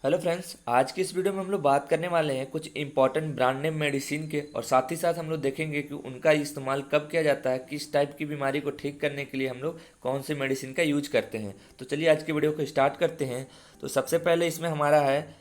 Hello friends, आज की इस वीडियो में हम लोग बात करने वाले हैं कुछ इंपॉर्टेंट ब्रांड नेम मेडिसिन के और साथ ही साथ हम लोग देखेंगे कि उनका इस्तेमाल कब किया जाता है, किस टाइप की बीमारी को ठीक करने के लिए हम लोग कौन से मेडिसिन का यूज करते हैं। तो चलिए आज की वीडियो को स्टार्ट करते हैं। तो सबसे पहले इसमें हमारा है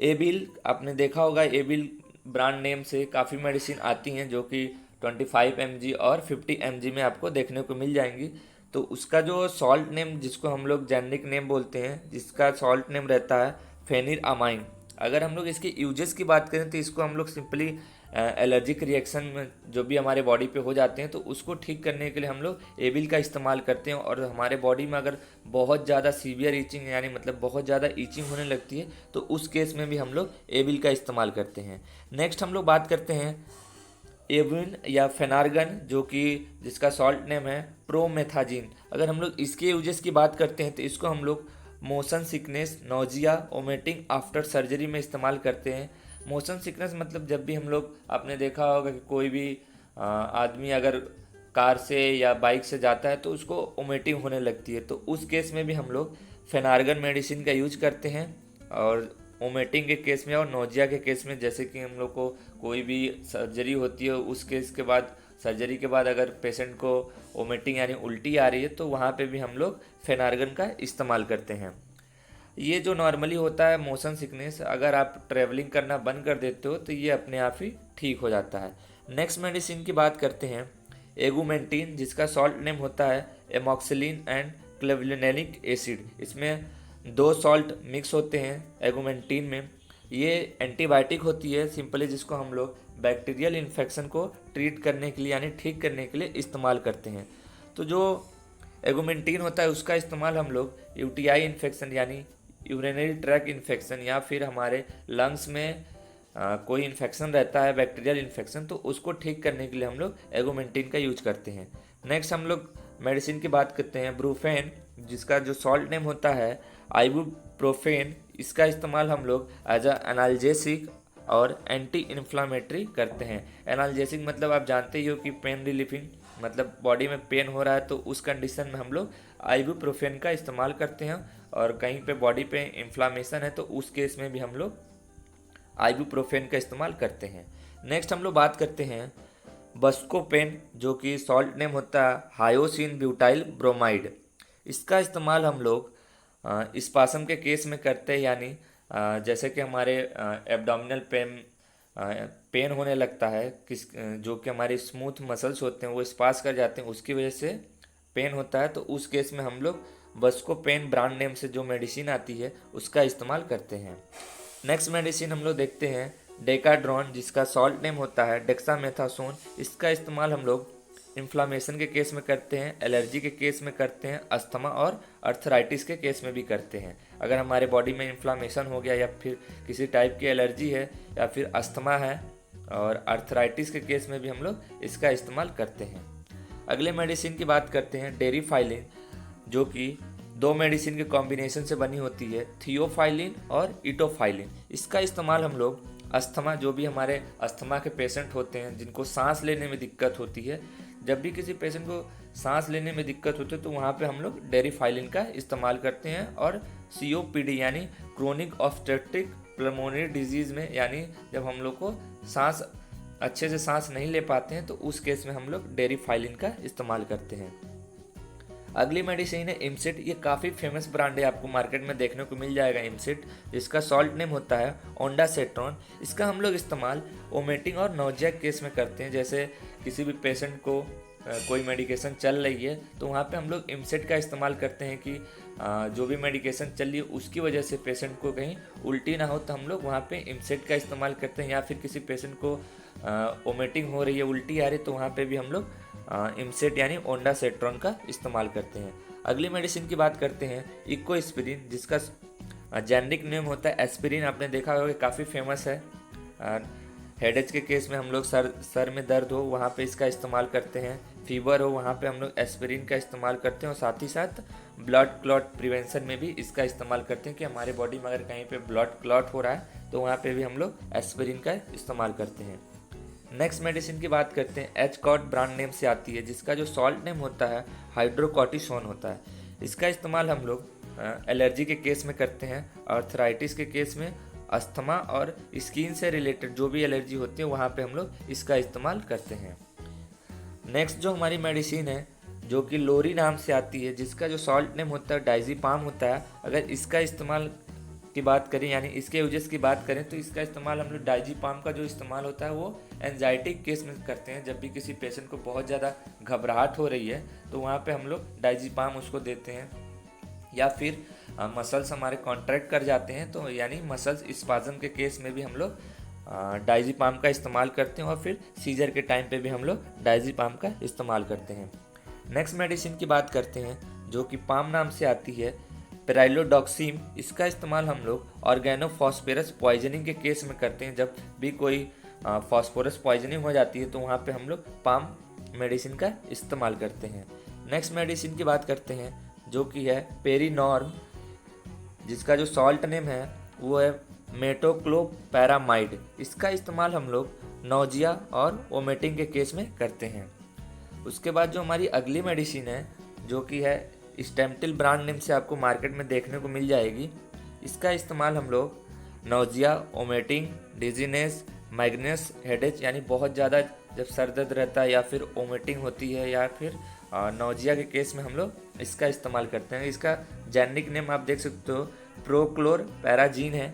एबिल। आपने देखा होगा एबिल ब्रांड नेम से काफ़ी मेडिसिन आती हैं जो कि 25 mg और 50 mg में आपको देखने को मिल जाएंगी। तो उसका जो सॉल्ट नेम, जिसको हम लोग जेनरिक नेम बोलते हैं, जिसका सॉल्ट नेम रहता है फेनिर अमाइन। अगर हम लोग इसके यूजेस की बात करें तो इसको हम लोग सिंपली एलर्जिक रिएक्शन में जो भी हमारे बॉडी पे हो जाते हैं तो उसको ठीक करने के लिए हम लोग एबिल का इस्तेमाल करते हैं। और हमारे बॉडी में अगर बहुत ज़्यादा सीवियर ईचिंग यानी मतलब बहुत ज़्यादा ईचिंग होने लगती है तो उस केस में भी हम लोग एबिल का इस्तेमाल करते हैं। नेक्स्ट हम लोग बात करते हैं एविन या फेनार्गन, जो कि जिसका सॉल्ट नेम है प्रोमेथाजिन। अगर हम लोग इसके यूजेस की बात करते हैं तो इसको हम लोग motion sickness, nausea, vomiting after surgery में इस्तेमाल करते हैं। मोशन सिकनेस मतलब जब भी हम लोग, आपने देखा होगा कि कोई भी आदमी अगर कार से या बाइक से जाता है तो उसको वोमिटिंग होने लगती है, तो उस केस में भी हम लोग फेनार्गन मेडिसिन का यूज करते हैं। और वोमिटिंग के केस में और नोजिया के केस में, जैसे कि हम लोग को कोई भी सर्जरी होती है उस केस के बाद, सर्जरी के बाद अगर पेशेंट को वोमिटिंग यानी उल्टी आ रही है तो वहाँ पे भी हम लोग फेनार्गन का इस्तेमाल करते हैं। ये जो नॉर्मली होता है मोशन सिकनेस, अगर आप ट्रैवलिंग करना बंद कर देते हो तो ये अपने आप ही ठीक हो जाता है। नेक्स्ट मेडिसिन की बात करते हैं एगुमेंटिन, जिसका सॉल्ट नेम होता है एमॉक्सिलिन एंड क्लेवलिनेलिक एसिड। इसमें दो सॉल्ट मिक्स होते हैं एगुमेंटिन में। ये एंटीबायोटिक होती है सिंपली, जिसको हम लोग बैक्टीरियल इन्फेक्शन को ट्रीट करने के लिए यानी ठीक करने के लिए इस्तेमाल करते हैं। तो जो एगुमेंटिन होता है उसका इस्तेमाल हम लोग यूटीआई इन्फेक्शन यानी यूरिनरी ट्रैक इन्फेक्शन, या फिर हमारे लंग्स में कोई इन्फेक्शन रहता है बैक्टीरियल इन्फेक्शन, तो उसको ठीक करने के लिए हम लोग एगुमेंटिन का यूज करते हैं। नेक्स्ट हम लोग मेडिसिन की बात करते हैं ब्रूफेन, जिसका जो सॉल्ट नेम होता है आइबुप्रोफेन। इसका इस्तेमाल हम लोग एज अ एनाल्जेसिक और एंटी इन्फ्लामेटरी करते हैं। एनाल्जेसिक मतलब आप जानते ही हो कि पेन रिलीफिंग, मतलब बॉडी में पेन हो रहा है तो उस कंडीशन में हम लोग आइबुप्रोफेन का इस्तेमाल करते हैं। और कहीं पे बॉडी पे इन्फ्लामेशन है तो उस केस में भी हम लोग आइबुप्रोफेन का इस्तेमाल करते हैं। नेक्स्ट हम लोग बात करते हैं बस्कोपेन, जो कि सॉल्ट नेम होता है हायोसिन ब्यूटाइल ब्रोमाइड। इसका इस्तेमाल हम लोग स्पासम के केस में करते हैं, यानी जैसे कि हमारे एब्डोमिनल पेन होने लगता है, जो कि हमारे स्मूथ मसल्स होते हैं वो स्पास कर जाते हैं, उसकी वजह से पेन होता है, तो उस केस में हम लोग बस्कोपेन ब्रांड नेम से जो मेडिसिन आती है उसका इस्तेमाल करते हैं। नेक्स्ट मेडिसिन हम लोग देखते हैं डेकाड्रॉन, जिसका सॉल्ट नेम होता है डेक्सामेथासोन। इसका इस्तेमाल हम लोग इन्फ्लामेशन के केस में करते हैं, एलर्जी के केस में करते हैं, अस्थमा और अर्थराइटिस के केस में भी करते हैं। अगर हमारे बॉडी में इन्फ्लामेशन हो गया या फिर किसी टाइप की एलर्जी है या फिर अस्थमा है और अर्थराइटिस के केस में भी हम लोग इसका इस्तेमाल करते हैं। अगले मेडिसिन की बात करते हैं डेरिफाइलिन, जो कि दो मेडिसिन के कॉम्बिनेशन से बनी होती है, थियोफाइलिन और इटोफाइलिन। इसका इस्तेमाल हम लोग अस्थमा, जो भी हमारे अस्थमा के पेशेंट होते हैं जिनको सांस लेने में दिक्कत होती है, जब भी किसी पेशेंट को सांस लेने में दिक्कत होती है तो वहाँ पे हम लोग डेरिफाइलिन का इस्तेमाल करते हैं। और सीओपीडी यानी क्रोनिक ऑब्स्ट्रक्टिव पल्मोनरी डिजीज़ में, यानी जब हम लोग को सांस अच्छे से सांस नहीं ले पाते हैं तो उस केस में हम लोग डेरिफाइलिन का इस्तेमाल करते हैं। अगली मेडिसिन है इमसिट। ये काफ़ी फेमस ब्रांड है, आपको मार्केट में देखने को मिल जाएगा इमसिट, जिसका सॉल्ट नेम होता है ओंडासेट्रॉन। इसका हम लोग इस्तेमाल वोमिटिंग और नोजिया केस में करते हैं। जैसे किसी भी पेशेंट को कोई मेडिकेशन चल रही है तो वहाँ पे हम लोग इमसिट का इस्तेमाल करते हैं कि जो भी मेडिकेशन चल रही है उसकी वजह से पेशेंट को कहीं उल्टी ना हो, तो हम लोग वहाँ पे इमसिट का इस्तेमाल करते हैं। या फिर किसी पेशेंट को वोमिटिंग हो रही है, उल्टी आ रही है, तो वहाँ पे भी हम लोग इमसेट यानी ओंडासेट्रॉन का इस्तेमाल करते हैं। अगली मेडिसिन की बात करते हैं इकोस्पिरिन, जिसका जेनरिक नेम होता है एस्पिरिन। आपने देखा होगा कि काफ़ी फेमस है। हेडेज के केस में हम लोग सर में दर्द हो वहाँ पे इसका इस्तेमाल करते हैं, फीवर हो वहाँ पे हम लोग एस्पिरिन का इस्तेमाल करते हैं। और साथ ही साथ ब्लड क्लॉट प्रिवेंशन में भी इसका इस्तेमाल करते हैं कि हमारे बॉडी में अगर कहीं पे ब्लड क्लॉट हो रहा है तो वहाँ पे भी हम लोग एस्पिरिन का इस्तेमाल करते हैं। नेक्स्ट मेडिसिन की बात करते हैं एचकॉट ब्रांड नेम से आती है, जिसका जो सॉल्ट नेम होता है हाइड्रोकॉर्टिसोन होता है। इसका इस्तेमाल हम लोग एलर्जी के केस में करते हैं, आर्थराइटिस के केस में, अस्थमा और स्किन से रिलेटेड जो भी एलर्जी होती है वहाँ पे हम लोग इसका इस्तेमाल करते हैं। नेक्स्ट जो हमारी मेडिसिन है जो कि लोरी नाम से आती है, जिसका जो सॉल्ट नेम होता है डायज़ीपाम होता है। अगर इसका इस्तेमाल की बात करें यानी इसके यूजेस की बात करें तो इसका इस्तेमाल हम लोग डायज़ीपाम का जो इस्तेमाल होता है वो एंजाइटी केस में करते हैं। जब भी किसी पेशेंट को बहुत ज़्यादा घबराहट हो रही है तो वहाँ पे हम लोग डायज़ीपाम उसको देते हैं। या फिर मसल्स हमारे कॉन्ट्रैक्ट कर जाते हैं तो यानी मसल्स स्पाज़म के केस में भी हम लोग डायज़ीपाम का इस्तेमाल करते हैं, और फिर सीजर के टाइम पे भी हम लोग डायज़ीपाम का इस्तेमाल करते हैं। नेक्स्ट मेडिसिन की बात करते हैं जो कि पाम नाम से आती है, पेराइलोडॉक्सिम। इसका इस्तेमाल हम लोग ऑर्गेनोफॉस्फेरस पॉइजनिंग के केस में करते हैं। जब भी कोई फॉस्फोरस पॉइजनिंग हो जाती है तो वहाँ पे हम लोग पाम मेडिसिन का इस्तेमाल करते हैं। नेक्स्ट मेडिसिन की बात करते हैं जो कि है पेरीनॉर्म, जिसका जो सॉल्ट नेम है वो है मेटोक्लोपैरामाइड। इसका इस्तेमाल हम लोग नौजिया और वोमिटिंग के केस में करते हैं। उसके बाद जो हमारी अगली मेडिसिन है जो कि है स्टेमटिल ब्रांड नेम से आपको मार्केट में देखने को मिल जाएगी। इसका इस्तेमाल हम लोग नौजिया, वोमिटिंग, डिजीनेस, माइग्रेनस, हेडेक यानी बहुत ज़्यादा जब सर दर्द रहता है या फिर वोमिटिंग होती है या फिर नौजिया के केस में हम लोग इसका इस्तेमाल करते हैं। इसका जेनेरिक नेम आप देख सकते हो प्रोक्लोरपैराजीन है।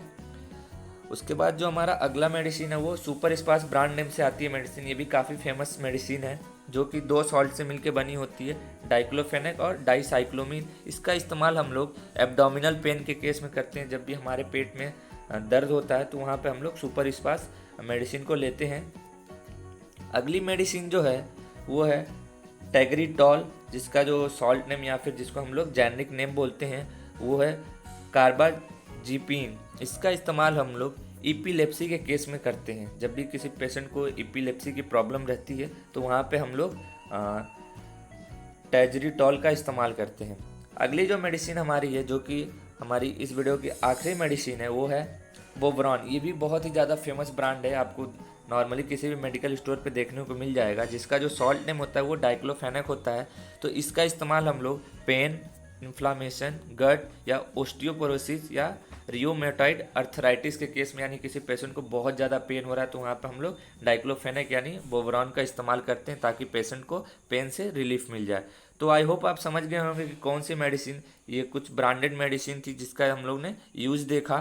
उसके बाद जो हमारा अगला मेडिसिन है वो सुपर स्पास ब्रांड नेम से आती है मेडिसिन। ये भी काफ़ी फेमस मेडिसिन है जो कि 2 सॉल्ट से मिलकर बनी होती है, डाइक्लोफेनेक और डाइसाइक्लोमीन। इसका इस्तेमाल हम लोग एब्डोमिनल पेन के केस में करते हैं। जब भी हमारे पेट में दर्द होता है तो वहाँ पे हम लोग सुपर स्पास मेडिसिन को लेते हैं। अगली मेडिसिन जो है वो है टेग्रिटॉल, जिसका जो सॉल्ट नेम या फिर जिसको हम लोग जेनेरिक नेम बोलते हैं वो है कार्बाजीपिन। इसका इस्तेमाल हम लोग इपिलेप्सी के केस में करते हैं। जब भी किसी पेशेंट को इपिलेप्सी की प्रॉब्लम रहती है तो वहाँ पे हम लोग टेग्रिटॉल का इस्तेमाल करते हैं। अगली जो मेडिसिन हमारी है जो कि हमारी इस वीडियो की आखिरी मेडिसिन है वो है बोवरॉन। ये भी बहुत ही ज़्यादा फेमस ब्रांड है, आपको नॉर्मली किसी भी मेडिकल स्टोर पे देखने को मिल जाएगा। जिसका जो सॉल्ट नेम होता है वो डाइक्लोफेनेक होता है। तो इसका इस्तेमाल हम लोग पेन, इन्फ्लामेशन, गट या ओस्टियोपोरोसिस या रियोमेटॉइड अर्थराइटिस के केस में यानी किसी पेशेंट को बहुत ज़्यादा पेन हो रहा है तो वहाँ पे हम लोग डाइक्लोफेनेक यानी बोवरॉन का इस्तेमाल करते हैं ताकि पेशेंट को पेन से रिलीफ मिल जाए। तो आई होप आप समझ गए होंगे कि कौन सी मेडिसिन, ये कुछ ब्रांडेड मेडिसिन थी जिसका हम लोग ने यूज़ देखा।